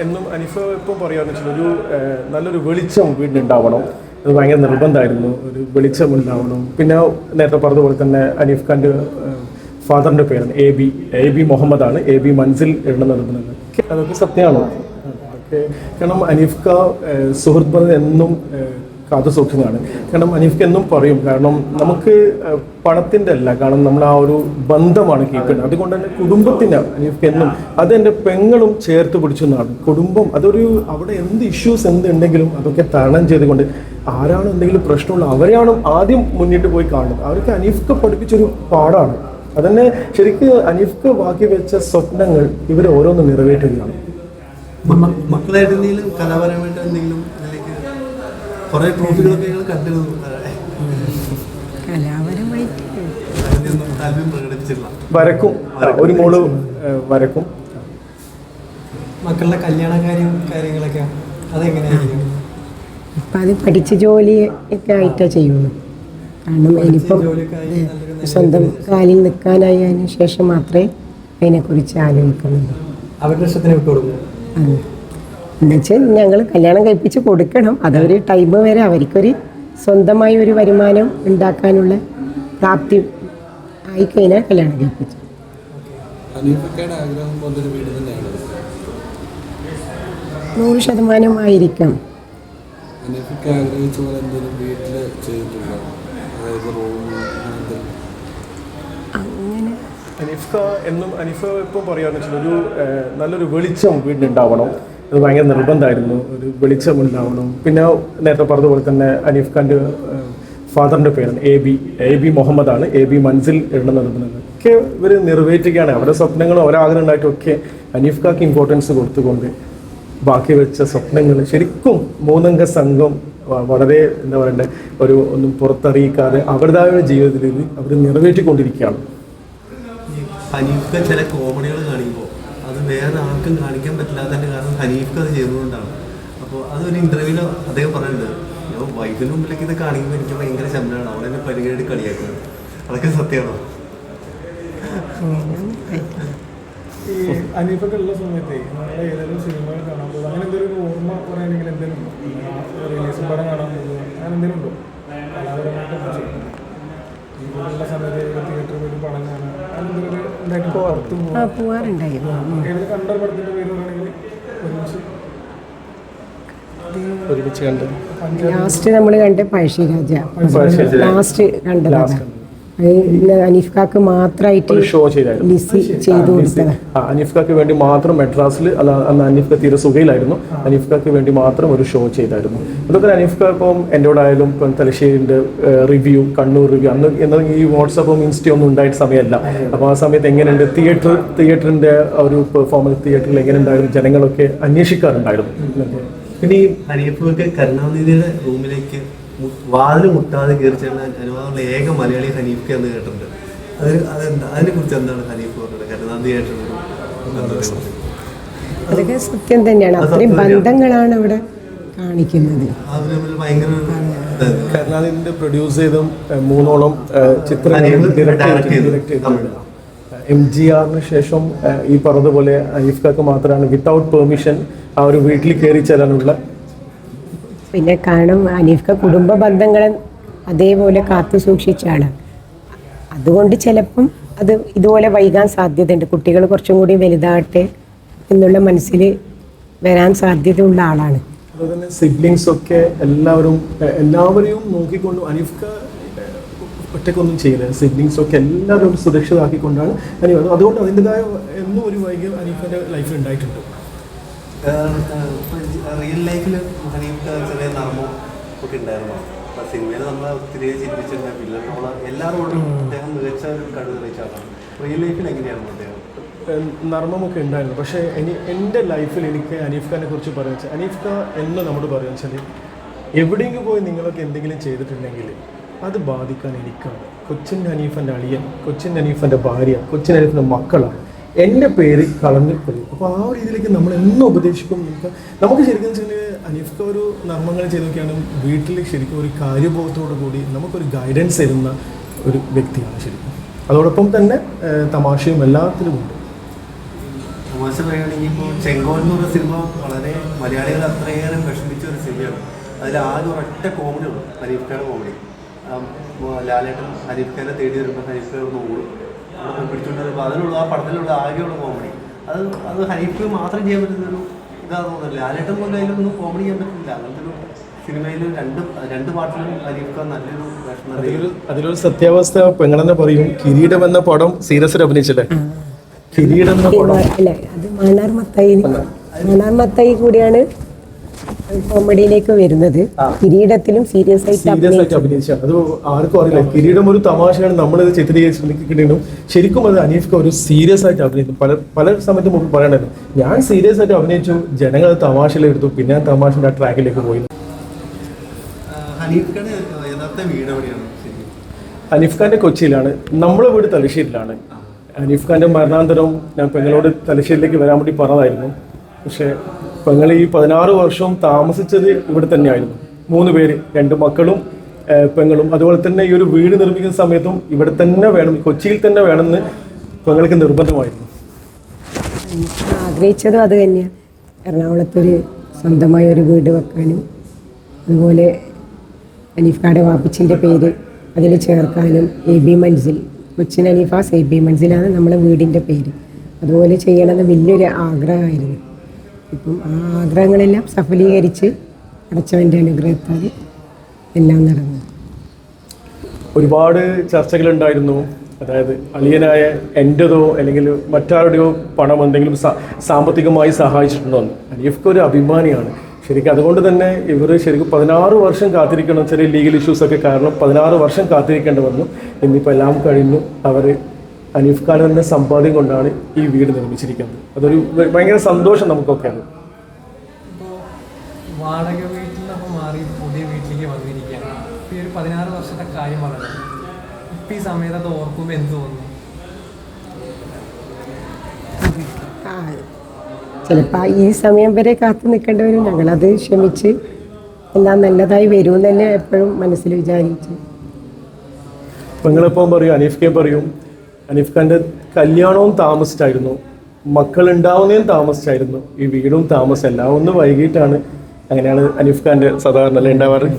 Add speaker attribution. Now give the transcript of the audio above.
Speaker 1: എന്നും അനീഫ ഇപ്പം പറയാന്ന് വെച്ചാൽ ഒരു നല്ലൊരു വെളിച്ചം വീട്ടിലുണ്ടാവണം. അത് ഭയങ്കര നിർബന്ധമായിരുന്നു. ഒരു വെളിച്ചം ഉണ്ടാവണം. പിന്നെ നേരത്തെ പറഞ്ഞതുപോലെ തന്നെ അനീഫ് ഖാൻ്റെ ഫാദറിൻ്റെ പേരാണ് എ ബി മുഹമ്മദാണ്. എ ബി മൻസിൽ എഴുതുന്നത് അതൊക്കെ സത്യമാണോ? അതൊക്കെ കാരണം അനീഫ് ഖാ സുഹൃത്ത് ബന്ധം എന്നും കാത്തു സൂക്ഷിക്കുന്നതാണ്. കാരണം അനീഫ്ക്ക് എന്നും പറയും, കാരണം നമുക്ക് പണത്തിൻ്റെ അല്ല, കാരണം നമ്മൾ ആ ഒരു ബന്ധമാണ് കീപ്പുന്നത്. അതുകൊണ്ട് തന്നെ കുടുംബത്തിന് അനീഫ്ക്ക് എന്നും അത് എൻ്റെ പെങ്ങളും ചേർത്ത് പിടിച്ചെന്നാണ്. കുടുംബം അതൊരു അവിടെ എന്ത് ഇഷ്യൂസ് എന്തുണ്ടെങ്കിലും അതൊക്കെ തരണം ചെയ്തുകൊണ്ട് ആരാണ് എന്തെങ്കിലും പ്രശ്നമുള്ള അവരെയാണ് ആദ്യം മുന്നിട്ട് പോയി കാണുന്നത്. അവർക്ക് അനീഫ്ക്ക് പഠിപ്പിച്ചൊരു പാഠമാണ്. അതന്നെ ശരിക്കും അനീഫ്ക്ക് ബാക്കി വെച്ച സ്വപ്നങ്ങൾ ഇവർ ഓരോന്ന് നിറവേറ്റുകയാണ്.
Speaker 2: മക്കളായിട്ട് എന്തെങ്കിലും കലാപരമായിട്ട് എന്തെങ്കിലും കുറെ ട്രോഫികളൊക്കെ ഞങ്ങൾ കണ്ടിരുന്നു.
Speaker 1: വരക്കും, ഒരു മോള് വരക്കും.
Speaker 2: മക്കളുടെ കല്യാണ കാര്യങ്ങളൊക്കെ അതെങ്ങനെയായിരിക്കും?
Speaker 3: അപ്പം അത് പഠിച്ച ജോലി ഒക്കെ ആയിട്ടാണ് ചെയ്യുള്ളൂ. കാരണം ഇനിയിപ്പം സ്വന്തം കാലിൽ നിൽക്കാനായതിനു ശേഷം മാത്രമേ അതിനെക്കുറിച്ച് ആലോചിക്കുന്നുള്ളൂ.
Speaker 2: അവരുടെ ഇഷ്ടത്തിന് വിട്ടു കൊടുക്കും.
Speaker 3: എന്നുവെച്ചാൽ ഞങ്ങൾ കല്യാണം കഴിപ്പിച്ച് കൊടുക്കണം. അതൊരു ടൈം വരെ അവർക്കൊരു സ്വന്തമായി ഒരു വരുമാനം ഉണ്ടാക്കാനുള്ള പ്രാപ്തി ആയിക്കഴിഞ്ഞാൽ കല്യാണം കഴിപ്പിച്ചു. 100% ആയിരിക്കാം. അങ്ങനെ
Speaker 1: അനീഫ എന്നും അനീഫ ഇപ്പം പറയാന്ന് വെച്ചാൽ ഒരു നല്ലൊരു വെളിച്ചം വീട്ടിലുണ്ടാവണം. അത് ഭയങ്കര നിർബന്ധമായിരുന്നു. ഒരു വെളിച്ചം ഉണ്ടാവണം. പിന്നെ നേരത്തെ പറഞ്ഞതുപോലെ തന്നെ അനീഫ് ഖാൻ്റെ ഫാദറിൻ്റെ പേരാണ് എ ബി മുഹമ്മദാണ്. എ ബി മൻസിൽ എഴുതുന്നത് ഒക്കെ ഇവർ നിറവേറ്റുകയാണ്. അവരുടെ സ്വപ്നങ്ങളും ഒരാഗ്രഹം ഉണ്ടായിട്ടൊക്കെ അനീഫ് ഖാക്ക് ഇമ്പോർട്ടൻസ് കൊടുത്തുകൊണ്ട് ബാക്കി വെച്ച സ്വപ്നങ്ങൾ ശരിക്കും 3 അംഗ സംഘം വളരെ എന്താ പറയണ്ടേ ഒന്നും പുറത്തറിയിക്കാതെ അവരുടേതായ ജീവിതത്തിൽ അവർ നിറവേറ്റിക്കൊണ്ടിരിക്കുകയാണ്.
Speaker 2: ഹനീഫ് ചില കോമഡികൾ കാണിക്കുമ്പോൾ അത് വേറെ ആർക്കും കാണിക്കാൻ പറ്റില്ലാത്തതിൻ്റെ കാരണം ഹനീഫ് അത് ചെയ്തുകൊണ്ടാണ്. അപ്പോൾ അതൊരു ഇൻ്റർവ്യൂവിൽ അദ്ദേഹം പറയുന്നുണ്ട്, വൈഫിന് മുമ്പിലേക്ക് ഇത് കാണിക്കുമ്പോൾ എനിക്ക് ഭയങ്കര ശമ്പളമാണ്, അവിടെ എന്നെ പരിഗണിച്ച് കളിയാക്കുന്നത്. അതൊക്കെ സത്യമാണോ?
Speaker 4: ഈ അനീഫൊക്കെ ഉള്ള സമയത്ത് നമ്മളെ ഏതെങ്കിലും സിനിമകൾ കാണാൻ പോകുക അങ്ങനെ എന്തെങ്കിലും ഓർമ്മ പറയുകയാണെങ്കിൽ എന്തെങ്കിലും റിലീസും പടം കാണാൻ പോകുക അങ്ങനെ എന്തെങ്കിലും ഉണ്ടോ? കലാപരമായിട്ട് ഉള്ള സമയത്ത് തിയേറ്ററിൽ പോയിട്ട് പടം കാണാൻ അങ്ങനെ ഉണ്ടായിട്ട് പുറത്ത്
Speaker 3: പോവാറുണ്ടായിരുന്നു.
Speaker 4: ഏതൊരു കണ്ട പടത്തിൻ്റെ പേര് പറയുകയാണെങ്കിൽ
Speaker 1: ഒരുമിച്ച് കണ്ട്
Speaker 3: ലാസ്റ്റ് നമ്മൾ കണ്ട പഴശ്ശിരാജ ലാസ്റ്റ് കണ്ടതാണ്. അനീഫ് ഖാക്ക് മാത്രമായിട്ട്
Speaker 1: ഷോ ചെയ്തു
Speaker 3: കൊടുത്തത്.
Speaker 1: അനീഫ് ഖാക്ക് വേണ്ടി മാത്രം മെഡ്രാസിൽ അന്ന് അനീഫ് ഖാ തീരെ സുഖയിലായിരുന്നു. അനീഫ് ഖാക്ക് വേണ്ടി മാത്രം ഒരു ഷോ ചെയ്തായിരുന്നു. അതൊക്കെ അനീഫ് ഖാ ഇപ്പം എന്നോടായാലും ഇപ്പം തലശ്ശേരിൻ്റെ റിവ്യൂ, കണ്ണൂർ റിവ്യൂ, അന്ന് ഈ വാട്സപ്പും ഇൻസ്റ്റയും ഒന്നും ഉണ്ടായിട്ട് സമയമല്ല. അപ്പോൾ ആ സമയത്ത് എങ്ങനെയുണ്ട് തിയേറ്ററിൻ്റെ ഒരു പെർഫോമൻസ്, തിയേറ്ററിൽ എങ്ങനെ ഉണ്ടായിരുന്നു ജനങ്ങളൊക്കെ അന്വേഷിക്കാറുണ്ടായിരുന്നു.
Speaker 2: പിന്നെ ഈ ഹനീഫൊക്കെ കരുണാനിധിയുടെ റൂമിലേക്ക് വാതിൽ മുട്ടാതെ കയറി ചെല്ലാൻ അനുവാദമുള്ള ഏക മലയാളി ഹനീഫ് എന്ന് കേട്ടിട്ടുണ്ട്. അതിനെ കുറിച്ച് എന്താണ് ഹനീഫ് പറഞ്ഞത്? കരുണാനിധിയായിട്ടുള്ള
Speaker 3: അതൊക്കെ സത്യം തന്നെയാണ്. അത്രയും ബന്ധങ്ങളാണ് അവിടെ കാണിക്കുന്നത്.
Speaker 1: കരുണാനിധിന്റെ പ്രൊഡ്യൂസ് ചെയ്തും 3ഓളം ചിത്രങ്ങൾ ഡയറക്റ്റ് ചെയ്തിട്ടുണ്ട്. MGRന് ശേഷം ഈ പറഞ്ഞതുപോലെ അനീഫ് ഖാക്ക് മാത്രമാണ് വിത്തൗട്ട് പെർമിഷൻ ആ ഒരു വീട്ടിൽ കയറി ചെല്ലാനുള്ള.
Speaker 3: പിന്നെ കാരണം അനീഫ് ഖാ കുടുംബ ബന്ധങ്ങളെ അതേപോലെ കാത്തു സൂക്ഷിച്ചാണ്. അതുകൊണ്ട് ചിലപ്പം അത് ഇതുപോലെ വൈകാൻ സാധ്യതയുണ്ട്. കുട്ടികൾ കുറച്ചും കൂടി വലുതാകട്ടെ എന്നുള്ള മനസ്സിൽ വരാൻ സാധ്യതയുള്ള ആളാണ്.
Speaker 1: അതുപോലെ തന്നെ സിബ്ലിങ്സ് ഒക്കെ എല്ലാവരെയും നോക്കിക്കൊണ്ട് അനീഫ് ഖാ ഒറ്റക്കൊന്നും ചെയ്യില്ല. സിബ്ലിങ്സ് ഒക്കെ എല്ലാവരും സുരക്ഷിതമാക്കിക്കൊണ്ടാണ് അനീഫ്. അതുകൊണ്ട് അതിൻ്റെതായ എന്നും ഒരു വൈകി അനീഫിൻ്റെ ലൈഫിൽ ഉണ്ടായിട്ടുണ്ട്.
Speaker 2: റിയൽ ലൈഫിൽ ഹനീഫ് ചെറിയ നർമ്മം ഒക്കെ ഉണ്ടായിരുന്നു. അപ്പം സിനിമയിൽ നമ്മളെ ഒത്തിരി ചിന്തിച്ചിട്ടുണ്ട്. വില്ലനോളം എല്ലാവരോടും അദ്ദേഹം മികച്ച ഒരു കഴിവ് തെളിയിച്ച ആളാണ്. റിയൽ ലൈഫിൽ എങ്ങനെയാണ് അദ്ദേഹം?
Speaker 1: നർമ്മമൊക്കെ ഉണ്ടായിരുന്നു. പക്ഷേ എൻ്റെ ലൈഫിൽ എനിക്ക് അനീഫ് ഖാനെ കുറിച്ച് പറയാൻ വെച്ചാൽ അനീഫ് ഖാ എന്ന് നമ്മോട് പറയാൻ വെച്ചാൽ എവിടെയെങ്കിലും പോയി നിങ്ങളൊക്കെ എന്തെങ്കിലും ചെയ്തിട്ടുണ്ടെങ്കിൽ അത് ബാധിക്കാൻ എനിക്കാണ്. കൊച്ചിൻ ഹനീഫൻ്റെ അളിയൻ, കൊച്ചിൻ ഹനീഫൻ്റെ ഭാര്യ, കൊച്ചിൻ ഹനീഫിൻ്റെ മക്കളാണ് എൻ്റെ പേര് കളഞ്ഞു പറയും. അപ്പോൾ ആ ഒരു രീതിയിലേക്ക് നമ്മൾ എന്നും ഉപദേശിക്കും. നമുക്ക് ശരിക്കും വെച്ചാൽ അനീഫ് ഖാ ഒരു നർമ്മങ്ങൾ ചെയ്ത് നോക്കിയാണ് വീട്ടിൽ ശരിക്കും ഒരു കാര്യബോധത്തോടു കൂടി നമുക്കൊരു ഗൈഡൻസ് തരുന്ന ഒരു വ്യക്തിയാണ് ശരിക്കും. അതോടൊപ്പം തന്നെ തമാശയും എല്ലാത്തിലും ഉണ്ട്.
Speaker 2: തമാശ പറയുകയാണെങ്കിൽ ഇപ്പോൾ ചെങ്കോൽ എന്ന് പറഞ്ഞ സിനിമ വളരെ മലയാളികൾ അത്രയേറെ വിഷമിച്ച ഒരു സിനിമയാണ്. അതിൽ ആകെ ഒരൊറ്റ കോമഡി ഉള്ളൂ, ഹനീഫ് ഖാൻ്റെ കോമഡി. ലാലേട്ടൻ ഹനീഫ് ഖാനെ തേടി വരുമ്പോൾ ഹനീഫ് ഖാൻ ഒന്ന് ഓടും, അവിടെ പിടിച്ചുകൊണ്ട് വരുമ്പോൾ അതിലുള്ള ആ പടത്തിലുള്ള ആകെയുള്ള കോമഡി അത് ഹനീഫ് മാത്രം ചെയ്യാൻ പറ്റുന്നൊരു ഇതാണെന്ന് തോന്നുന്നില്ല. ലാലേട്ടൻ പോലും അതിലൊന്നും കോമഡി ചെയ്യാൻ പറ്റില്ല. അങ്ങനത്തെ ഒരു സിനിമയിൽ രണ്ട് പാട്ടിലും ഹനീഫ് ഖാൻ നല്ലൊരു വേഷം.
Speaker 1: അതിലൊരു സത്യാവസ്ഥ പെങ്ങളെന്നെ പറയും, കിരീടം എന്ന പടം സീരിയസിൽ അഭിനയിച്ചില്ലേ? കിരീടം എന്ന പടം
Speaker 3: അല്ല, അത് മണ്ണാർ മത്തായി കൂടിയാണ് കോമഡിയിലേക്ക് വരുന്നത്. കിരീടത്തിലും സീരിയസ് ആയിട്ട്
Speaker 1: അഭിനയിച്ചാണ്. അത് ആർക്കും അറിയില്ല. കിരീടം ഒരു തമാശയാണ് നമ്മളിത് ചിത്രീകരിച്ചിട്ടുണ്ടെങ്കിലും ശരിക്കും അത് ഹനീഫ് ഒരു സീരിയസ് ആയിട്ട് അഭിനയിച്ചു. പല സമയത്ത് മുമ്പ് പറയണല്ലോ, ഞാൻ സീരിയസ് ആയിട്ട് അഭിനയിച്ചു, ജനങ്ങൾ തമാശയിലെടുത്തു, പിന്നെ ആ തമാശയുടെ ആ ട്രാക്കിലേക്ക് പോയി.
Speaker 2: ഹനീഫ് ഖാന്റെ യഥാർത്ഥ വീട് എവിടെയാണ്?
Speaker 1: ഹനീഫ് ഖാന്റെ കൊച്ചിയിലാണ്, നമ്മളെ വീട് തലശ്ശേരിയിലാണ്. ഹനീഫ് ഖാന്റെ മരണാന്തരം ഞാൻ പെങ്ങളോട് തലശ്ശേരിയിലേക്ക് വരാൻ വേണ്ടി പറഞ്ഞതായിരുന്നു. പക്ഷേ പെങ്ങൾ ഈ 16 വർഷവും താമസിച്ചത് ഇവിടെ തന്നെയായിരുന്നു. 3 പേര്, 2 മക്കളും പെങ്ങളും. അതുപോലെ തന്നെ ഈ ഒരു വീട് നിർമ്മിക്കുന്ന സമയത്തും ഇവിടെ തന്നെ വേണം, കൊച്ചിയിൽ തന്നെ വേണമെന്ന് പെങ്ങൾക്ക് നിർബന്ധമായിരുന്നു.
Speaker 3: ആഗ്രഹിച്ചതും അത് തന്നെയാണ്. എറണാകുളത്തൊരു സ്വന്തമായ ഒരു വീട് വെക്കാനും അതുപോലെ ഹനീഫ് ഖാന്റെ വാപ്പച്ചിൻ്റെ പേര് അതിൽ ചേർക്കാനും. AB മൻസിൽ, കൊച്ചിൻ ഹനീഫാസ് AB മൻസിലാണ് നമ്മളെ വീടിൻ്റെ പേര്. അതുപോലെ ചെയ്യണമെന്ന് വലിയൊരു ആഗ്രഹമായിരുന്നു. ഇപ്പം ആ ആഗ്രഹങ്ങളെല്ലാം സഫലീകരിച്ച് അടച്ചവൻ്റെ അനുഗ്രഹത്താൽ എല്ലാം നടന്നു.
Speaker 1: ഒരുപാട് ചർച്ചകളുണ്ടായിരുന്നു. അതായത് അളിയനായ എൻ്റെതോ അല്ലെങ്കിൽ മറ്റാരുടെയോ പണം എന്തെങ്കിലും സാമ്പത്തികമായി സഹായിച്ചിട്ടുണ്ടോ എന്ന്. ഹനീഫ് ഒരു അഭിമാനിയാണ് ശരിക്കും. അതുകൊണ്ട് തന്നെ ഇവർ ശരിക്കും 16 വർഷം കാത്തിരിക്കണം. ചെറിയ ലീഗൽ ഇഷ്യൂസൊക്കെ കാരണം 16 വർഷം കാത്തിരിക്കേണ്ടി വന്നു. ഇന്നിപ്പോൾ എല്ലാം കഴിഞ്ഞു. അവർ ഹനീഫ് ഖാൻ തന്നെ സമ്പാദ്യം കൊണ്ടാണ് ഈ വീട് നിർമ്മിച്ചിരിക്കുന്നത്. അതൊരു ഭയങ്കര സന്തോഷം നമുക്കൊക്കെയാണ്.
Speaker 5: ഇപ്പോൾ വാടക വീട്ടിൽ നിന്നപ്പോൾ മാറി പുതിയ വീട്ടിലേക്ക് വന്നിരിക്കുകയാണ്. ഇപ്പോൾ ഈ ഒരു 16 വർഷത്തെ കാര്യം പറയുന്നത് ഇപ്പം ഈ സമയത്ത് അത് ഓർക്കുമ്പോൾ എന്ത് തോന്നുന്നു?
Speaker 3: ചിലപ്പോൾ ഈ സമയം വരെ കാത്തു നിൽക്കേണ്ടവരും ഞങ്ങളത് ക്ഷമിച്ച് എല്ലാം നല്ലതായി വരും തന്നെ എപ്പോഴും മനസ്സിൽ വിചാരിച്ചു.
Speaker 1: പെങ്ങളിപ്പം പറയും, ഹനീഫ് ഖാൻ പറയും, ഹനീഫ് ഖാൻ്റെ കല്യാണവും താമസിച്ചായിരുന്നു, മക്കളുണ്ടാവുന്നതും താമസിച്ചായിരുന്നു, ഈ വീടും താമസം, എല്ലാം ഒന്ന് വൈകിട്ടാണ്. അങ്ങനെയാണ് ഹനീഫ് ഖാൻ്റെ സാധാരണ അല്ലേ ഉണ്ടാവാറ്.